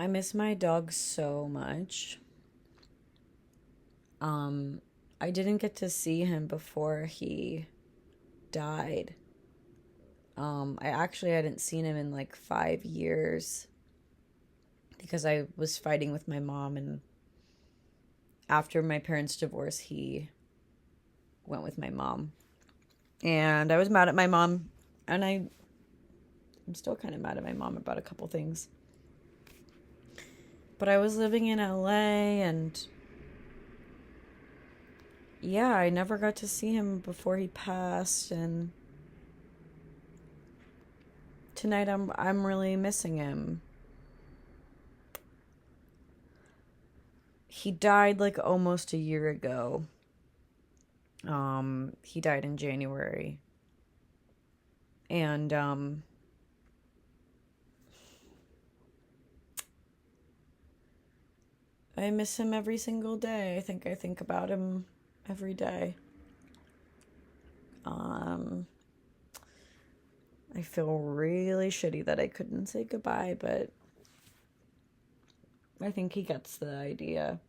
I miss my dog so much. Um, I didn't get to see him before he died. I actually hadn't seen him in like 5 years because I was fighting with my mom, and after my parents' divorce, he went with my mom. And I was mad at my mom, and I'm still kind of mad at my mom about a couple things. But I was living in LA, and yeah, I never got to see him before he passed, and tonight I'm really missing him. He died like almost a year ago. He died in January. And I miss him every single day. I think about him every day. Um I feel really shitty that I couldn't say goodbye, but I think he gets the idea.